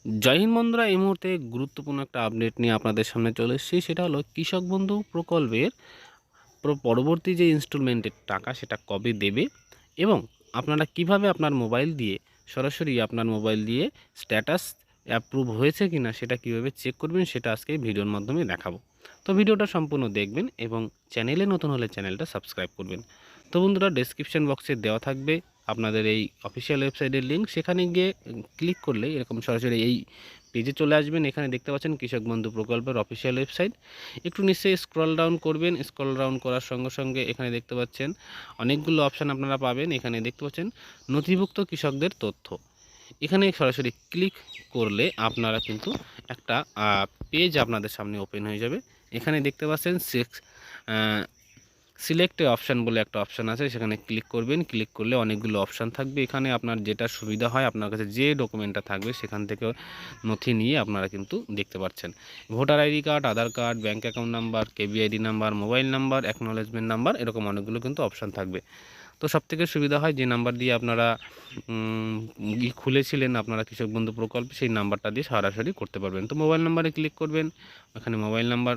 জয় হিন্দ বন্ধুরা, এই মুহূর্তে গুরুত্বপূর্ণ একটা আপডেট নিয়ে আপনাদের সামনে চলে এসেছি। সেটা হলো কৃষক বন্ধু প্রকল্পের পরবর্তী যে ইনস্টলমেন্টের টাকা সেটা কবে দেবে এবং আপনারা কিভাবে আপনার মোবাইল দিয়ে সরাসরি আপনার মোবাইল দিয়ে স্ট্যাটাস অ্যাপ্রুভ হয়েছে কিনা সেটা কিভাবে চেক করবেন সেটা আজকে ভিডিওর মাধ্যমে দেখাবো। তো ভিডিওটা সম্পূর্ণ দেখবেন এবং চ্যানেলে নতুন হলে চ্যানেলটা সাবস্ক্রাইব করবেন। তো বন্ধুরা, ডেসক্রিপশন বক্সে দেওয়া থাকবে আপনাদের এই অফিসিয়াল ওয়েবসাইটের লিঙ্ক। সেখানে গিয়ে ক্লিক করলে এরকম সরাসরি এই পেজে চলে আসবেন। এখানে দেখতে পাচ্ছেন কৃষক বন্ধু প্রকল্পের অফিসিয়াল ওয়েবসাইট। একটু নিচে স্ক্রল ডাউন করবেন। স্ক্রল ডাউন করার সঙ্গে সঙ্গে এখানে দেখতে পাচ্ছেন অনেকগুলো অপশান আপনারা পাবেন। এখানে দেখতে পাচ্ছেন নথিভুক্ত কৃষকদের তথ্য। এখানে সরাসরি ক্লিক করলে আপনারা কিন্তু একটা পেজ আপনাদের সামনে ওপেন হয়ে যাবে। এখানে দেখতে পাচ্ছেন সিলেক্ট অপশান বলে একটা অপশান আছে, সেখানে ক্লিক করবেন। ক্লিক করলে অনেকগুলো অপশান থাকবে। এখানে আপনার যেটা সুবিধা হয়, আপনার কাছে যে ডকুমেন্টটা থাকবে সেখান থেকে নথি নিয়ে আপনারা কিন্তু দেখতে পাচ্ছেন। Voter ID card, Aadhaar card, bank account number, KBID number, mobile number, acknowledgement number, এরকম অনেকগুলো কিন্তু অপশান থাকবে। তো সবথেকে সুবিধা হয় যে নাম্বার দিয়ে আপনারা খুলেছিলেন আপনারা কৃষক বন্ধু প্রকল্প, সেই নাম্বারটা দিয়ে সরাসরি করতে পারবেন। তো মোবাইল নাম্বারে ক্লিক করবেন। এখানে মোবাইল নাম্বার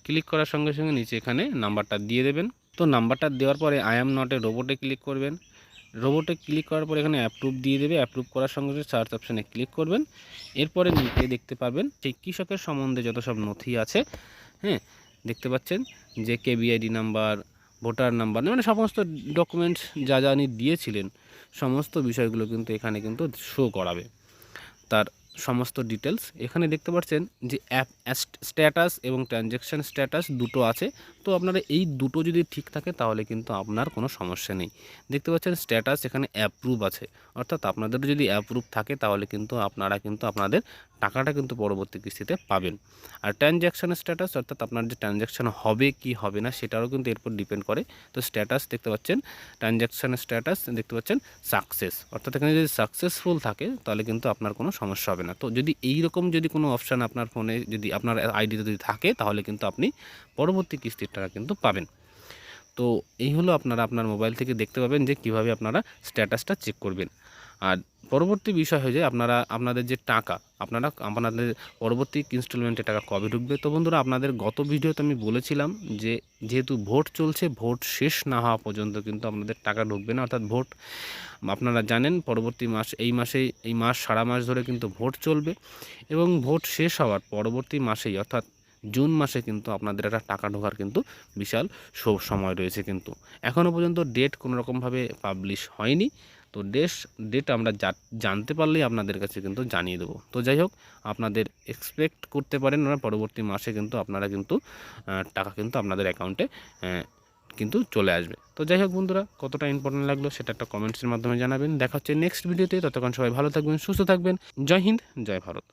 ক্লিক করার সঙ্গে সঙ্গে নিচে এখানে নাম্বারটা দিয়ে দেবেন। তো নাম্বারটা দেওয়ার পরে আই অ্যাম নট এ রোবটে ক্লিক করবেন। রোবটে ক্লিক করার পরে এখানে অ্যাপ্রুভ দিয়ে দেবে। অ্যাপ্রুভ করার সঙ্গে সঙ্গে সার্চ অপশানে ক্লিক করবেন। এরপরে নিচে দেখতে পাবেন সেই কৃষকের সম্বন্ধে যত সব নথি আছে, হ্যাঁ, দেখতে পাচ্ছেন যে কেবিআইডি নাম্বার, ভোটার নাম্বার, মানে সমস্ত ডকুমেন্টস যা যা উনি দিয়েছিলেন সমস্ত বিষয়গুলো কিন্তু এখানে কিন্তু শো করাবে। তার সমস্ত ডিটেলস এখানে দেখতে পাচ্ছেন যে অ্যাপ স্ট্যাটাস এবং ট্রানজ্যাকশান স্ট্যাটাস দুটো আছে। তো আপনারা এই দুটো যদি ঠিক থাকে তাহলে কিন্তু আপনার কোনো সমস্যা নেই। দেখতে পাচ্ছেন স্ট্যাটাস এখানে অ্যাপ্রুভ আছে, অর্থাৎ আপনাদের যদি অ্যাপ্রুভ থাকে তাহলে কিন্তু আপনারা কিন্তু আপনাদের টাকাটা কিন্তু পরবর্তী কিস্তিতে পাবেন। আর ট্রানজ্যাকশান স্ট্যাটাস অর্থাৎ আপনার যে ট্রানজ্যাকশান হবে কি হবে না সেটারও কিন্তু এরপর ডিপেন্ড করে। তো স্ট্যাটাস দেখতে পাচ্ছেন, ট্রানজ্যাকশান স্ট্যাটাস দেখতে পাচ্ছেন সাকসেস, অর্থাৎ এখানে যদি সাকসেসফুল থাকে তাহলে কিন্তু আপনার কোনো সমস্যা হবে না। তো যদি এই রকম যদি কোনো অপশান আপনার ফোনে যদি আপনার আইডিতে যদি থাকে তাহলে কিন্তু আপনি পরবর্তী কিস্তির টাকা কিন্তু পাবেন। তো এই হলো আপনারা আপনার মোবাইল থেকে দেখতে পাবেন যে কিভাবে আপনারা স্ট্যাটাসটা চেক করবেন। আর পরবর্তী বিষয় হয়ে যায় আপনারা আপনাদের যে টাকা আপনাদের পরবর্তী ইনস্টলমেন্টে টাকা কবে ঢুকবে। তো বন্ধুরা, আপনাদের গত ভিডিওতে আমি বলেছিলাম যে যেহেতু ভোট চলছে, ভোট শেষ না হওয়া পর্যন্ত কিন্তু আপনাদের টাকা ঢুকবে না। অর্থাৎ ভোট আপনারা জানেন পরবর্তী মাস এই মাস সারা মাস ধরে কিন্তু ভোট চলবে এবং ভোট শেষ হওয়ার পরবর্তী মাসেই অর্থাৎ জুন মাসে কিন্তু আপনাদের একটা টাকা ঢোকার কিন্তু বিশাল সময় রয়েছে। কিন্তু এখনও পর্যন্ত ডেট কোনো রকমভাবে পাবলিশ হয়নি। তো ডেট আমরা জানতে পারলেই আপনাদের কাছে কিন্তু জানিয়ে দেবো। তো যাই হোক, আপনাদের এক্সপেক্ট করতে পারেন পরবর্তী মাসে কিন্তু আপনারা কিন্তু টাকা কিন্তু আপনাদের অ্যাকাউন্টে কিন্তু চলে আসবে। তো যাই হোক বন্ধুরা, কতটা ইম্পর্টেন্ট লাগলো সেটা একটা কমেন্টসের মাধ্যমে জানাবেন। দেখা হচ্ছে নেক্সট ভিডিওতে। ততক্ষণ সবাই ভালো থাকবেন, সুস্থ থাকবেন। জয় হিন্দ, জয় ভারত।